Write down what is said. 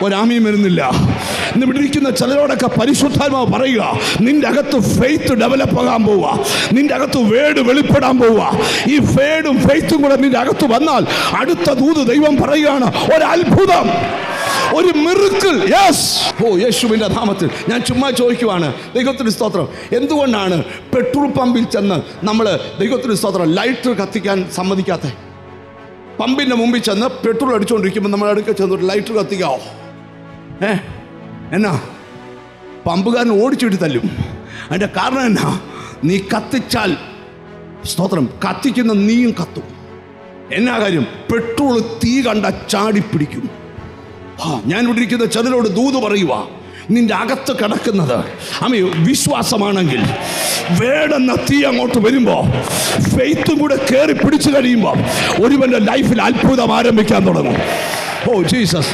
ഒരാമയും വരുന്നില്ല. ഇന്ന് ഇവിടെ ഇരിക്കുന്ന ചിലരോടൊക്കെ പരിശുദ്ധാത്മാവ് പറയുക, നിന്റെ അകത്ത് ഫെയ്ത്ത് ഡെവലപ്പ് ആകാൻ പോവുക, നിന്റെ അകത്ത് വേഡ് വെളിപ്പെടാൻ പോവുക. ഈ ഫേഡും ഫെയ്ത്തും കൂടെ നിന്റെ അകത്ത് വന്നാൽ അടുത്ത ദൂത് ദൈവം പറയുകയാണ്, ഒരു അത്ഭുതം, ഒരു മിറക്കിൾ. യെസ്, യേശുവിൻ്റെ നാമത്തിൽ ഞാൻ ചുമ്മാ ചോദിക്കുവാണ്, ദൈവത്തിന് സ്തോത്രം. എന്തുകൊണ്ടാണ് പെട്രോൾ പമ്പിൽ ചെന്ന് നമ്മൾ ദൈവത്തിന് സ്തോത്രം ലൈറ്റർ കത്തിക്കാൻ സമ്മതിക്കാത്ത? പമ്പിൻ്റെ മുമ്പിൽ ചെന്ന് പെട്രോൾ അടിച്ചുകൊണ്ടിരിക്കുമ്പോൾ നമ്മൾ അടുക്ക ചെന്നിട്ട് ലൈറ്റർ കത്തിക്കാവോ? എന്നാ പമ്പുകാരൻ ഓടിച്ചിട്ട് തല്ലും. അതിൻ്റെ കാരണം എന്നാ? നീ കത്തിച്ചാൽ സ്തോത്രം കത്തിക്കുന്ന നീയും കത്തും. എന്നാ കാര്യം? പെട്രോൾ തീ കണ്ട ചാടിപ്പിടിക്കും. ഞാൻ ഇവിടെ ഇരിക്കുന്ന ചിലരോട് ദൂത് പറയുക, നിന്റെ അകത്ത് കിടക്കുന്നത് വിശ്വാസമാണെങ്കിൽ വേടെന്ന തീ അങ്ങോട്ട് വരുമ്പോൾ ഫെയ്ത്തും കൂടെ കയറി പിടിച്ചു കഴിയുമ്പോൾ ഒരുവന്റെ ലൈഫിൽ അത്ഭുതം ആരംഭിക്കാൻ തുടങ്ങും. ജീസസ്.